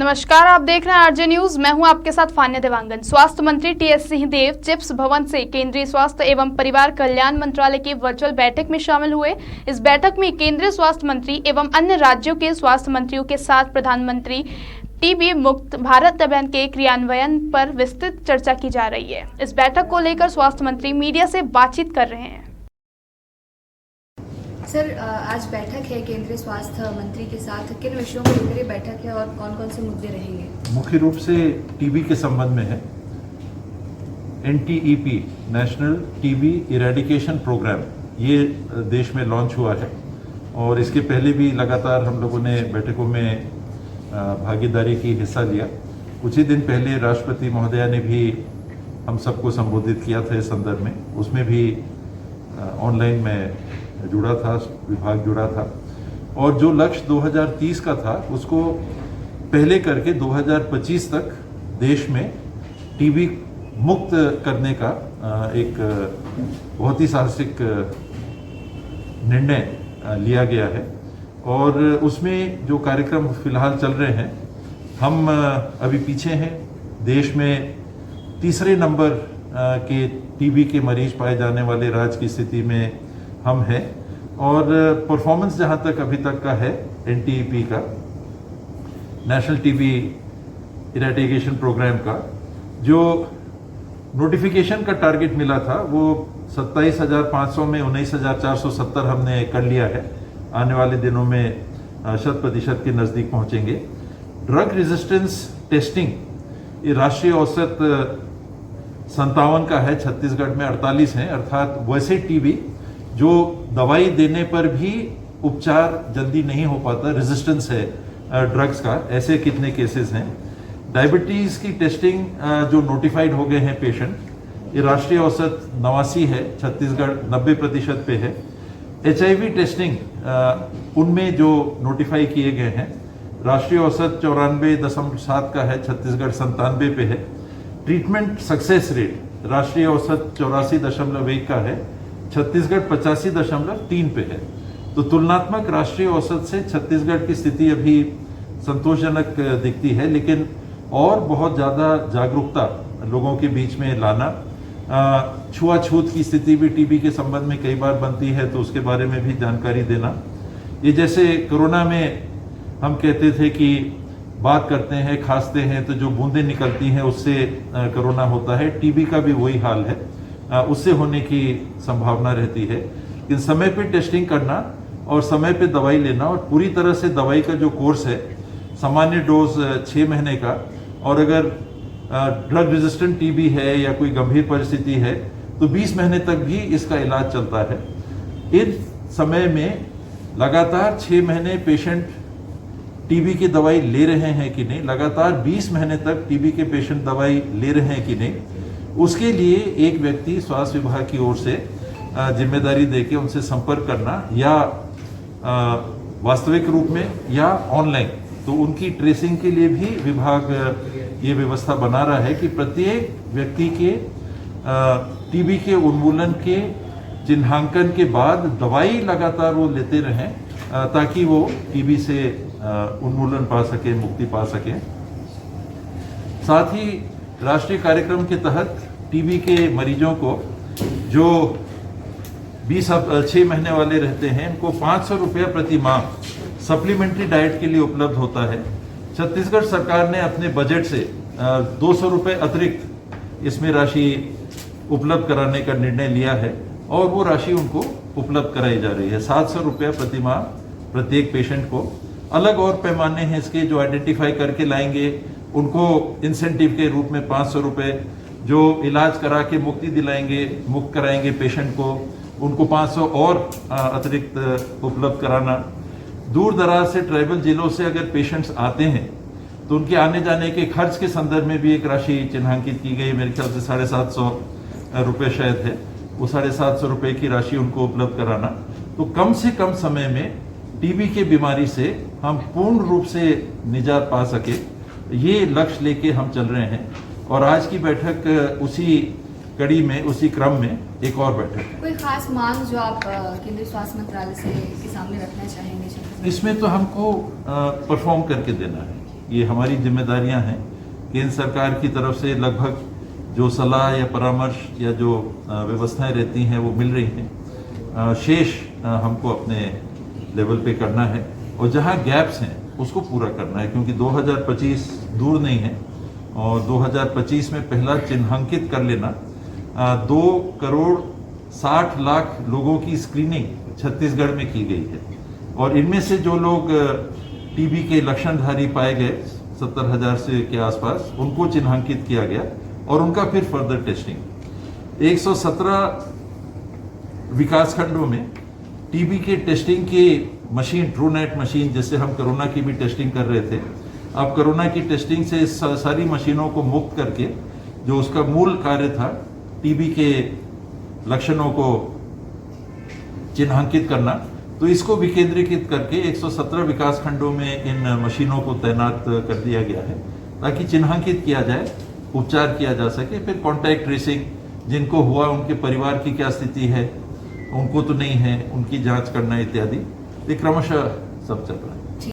नमस्कार, आप देख रहे हैं आरजे न्यूज। मैं हूं आपके साथ फान्या देवांगन। स्वास्थ्य मंत्री टीएस सिंहदेव चिप्स भवन से केंद्रीय स्वास्थ्य एवं परिवार कल्याण मंत्रालय की वर्चुअल बैठक में शामिल हुए। इस बैठक में केंद्रीय स्वास्थ्य मंत्री एवं अन्य राज्यों के स्वास्थ्य मंत्रियों के साथ प्रधानमंत्री टीबी मुक्त भारत अभियान के क्रियान्वयन पर विस्तृत चर्चा की जा रही है। इस बैठक को लेकर स्वास्थ्य मंत्री मीडिया से बातचीत कर रहे हैं। सर, आज बैठक है केंद्रीय स्वास्थ्य मंत्री के साथ, किन विषयों को लेकर बैठक है और कौन कौन से मुद्दे रहेंगे? मुख्य रूप से टीबी के संबंध में है। NTEP national TB eradication programme ये देश में लॉन्च हुआ है और इसके पहले भी लगातार हम लोगों ने बैठकों में भागीदारी की, हिस्सा लिया। कुछ ही दिन पहले राष्ट्रपति महोदया ने भी हम सबको संबोधित किया था इस संदर्भ में। उसमें भी ऑनलाइन में जुड़ा था, विभाग जुड़ा था और जो लक्ष्य 2030 का था उसको पहले करके 2025 तक देश में टीबी मुक्त करने का एक बहुत ही साहसिक निर्णय लिया गया है। और उसमें जो कार्यक्रम फिलहाल चल रहे हैं, हम अभी पीछे हैं। देश में तीसरे नंबर के टीबी के मरीज पाए जाने वाले राज्य की स्थिति में हम हैं और परफॉर्मेंस जहां तक अभी तक का है NTEP का, नेशनल टीबी इरेडिकेशन प्रोग्राम का, जो नोटिफिकेशन का टारगेट मिला था वो 27,500 में 19,470 हमने कर लिया है। आने वाले दिनों में 100% के नज़दीक पहुंचेंगे। ड्रग रेजिस्टेंस टेस्टिंग ये राष्ट्रीय औसत 57 का है, छत्तीसगढ़ में 48 हैं। अर्थात वैसे टीबी जो दवाई देने पर भी उपचार जल्दी नहीं हो पाता, रेजिस्टेंस है ड्रग्स का, ऐसे कितने केसेस हैं। डायबिटीज की टेस्टिंग जो नोटिफाइड हो गए हैं पेशेंट, ये राष्ट्रीय औसत 89 है, छत्तीसगढ़ 90% पे है। HIV टेस्टिंग उनमें जो नोटिफाई किए गए हैं, राष्ट्रीय औसत 94.7 का है, छत्तीसगढ़ 97 पे है। ट्रीटमेंट सक्सेस रेट राष्ट्रीय औसत 84.1 का है, छत्तीसगढ़ 85.3 पे है। तो तुलनात्मक राष्ट्रीय औसत से छत्तीसगढ़ की स्थिति अभी संतोषजनक दिखती है, लेकिन और बहुत ज़्यादा जागरूकता लोगों के बीच में लाना। छुआछूत की स्थिति भी टीबी के संबंध में कई बार बनती है, तो उसके बारे में भी जानकारी देना। ये जैसे कोरोना में हम कहते थे कि बात करते हैं, खांसते हैं तो जो बूंदें निकलती हैं उससे कोरोना होता है, टीबी का भी वही हाल है, उससे होने की संभावना रहती है। लेकिन समय पे टेस्टिंग करना और समय पे दवाई लेना और पूरी तरह से दवाई का जो कोर्स है, सामान्य डोज 6 महीने का, और अगर ड्रग रेजिस्टेंट टीबी है या कोई गंभीर परिस्थिति है तो 20 महीने तक भी इसका इलाज चलता है। इस समय में लगातार 6 महीने पेशेंट टीबी की दवाई ले रहे हैं कि नहीं, लगातार 20 महीने तक टीबी के पेशेंट दवाई ले रहे हैं कि नहीं, उसके लिए एक व्यक्ति स्वास्थ्य विभाग की ओर से जिम्मेदारी देके उनसे संपर्क करना, या वास्तविक रूप में या ऑनलाइन, तो उनकी ट्रेसिंग के लिए भी विभाग ये व्यवस्था बना रहा है कि प्रत्येक व्यक्ति के टीबी के उन्मूलन के चिन्हांकन के बाद दवाई लगातार वो लेते रहें, ताकि वो टीबी से उन्मूलन पा सके, मुक्ति पा सके। साथ ही राष्ट्रीय कार्यक्रम के तहत टीबी के मरीजों को जो 6 महीने वाले रहते हैं, उनको 500 रुपया प्रति माह सप्लीमेंट्री डाइट के लिए उपलब्ध होता है। छत्तीसगढ़ सरकार ने अपने बजट से 200 रुपये अतिरिक्त इसमें राशि उपलब्ध कराने का निर्णय लिया है और वो राशि उनको उपलब्ध कराई जा रही है। 700 रुपया प्रति माह प्रत्येक पेशेंट को। अलग और पैमाने हैं इसके, जो आइडेंटिफाई करके लाएंगे उनको इंसेंटिव के रूप में 500 रुपये, जो इलाज करा के मुक्ति दिलाएंगे, मुक्त कराएंगे पेशेंट को, उनको 500 और अतिरिक्त उपलब्ध कराना। दूर दराज से ट्राइबल जिलों से अगर पेशेंट्स आते हैं तो उनके आने जाने के खर्च के संदर्भ में भी एक राशि चिन्हांकित की गई, मेरे ख्याल से 750 रुपये शायद है, वो 750 रुपये की राशि उनको उपलब्ध कराना। तो कम से कम समय में टीबी की बीमारी से हम पूर्ण रूप से निजात पा सके, ये लक्ष्य लेके हम चल रहे हैं। और आज की बैठक उसी कड़ी में, उसी क्रम में एक और बैठक है। कोई खास मांग जो आप केंद्रीय स्वास्थ्य मंत्रालय से के सामने रखना चाहेंगे? इसमें तो हमको परफॉर्म करके देना है। ये हमारी जिम्मेदारियां हैं। केंद्र सरकार की तरफ से लगभग जो सलाह या परामर्श या जो व्यवस्थाएं रहती हैं वो मिल रही हैं। शेष हमको अपने लेवल पे करना है और जहां गैप्स हैं उसको पूरा करना है, क्योंकि 2025 दूर नहीं है और 2025 में पहला चिन्हांकित कर लेना 2,60,00,000 लोगों की स्क्रीनिंग छत्तीसगढ़ में की गई है और इनमें से जो लोग टीबी के लक्षणधारी पाए गए 70,000 से के आसपास, उनको चिन्हांकित किया गया और उनका फिर फर्दर टेस्टिंग 117 विकासखंडों में टीबी के टेस्टिंग की मशीन, ट्रूनेट मशीन, जिससे हम कोरोना की भी टेस्टिंग कर रहे थे, अब कोरोना की टेस्टिंग से सारी मशीनों को मुक्त करके जो उसका मूल कार्य था टीबी के लक्षणों को चिन्हांकित करना, तो इसको विकेंद्रीकृत करके 117 विकासखंडों में इन मशीनों को तैनात कर दिया गया है ताकि चिन्हांकित किया जाए, उपचार किया जा सके। फिर कॉन्टैक्ट ट्रेसिंग, जिनको हुआ उनके परिवार की क्या स्थिति है, उनको तो नहीं है, उनकी जांच करना इत्यादि, ये क्रमशः सब चल रहा है।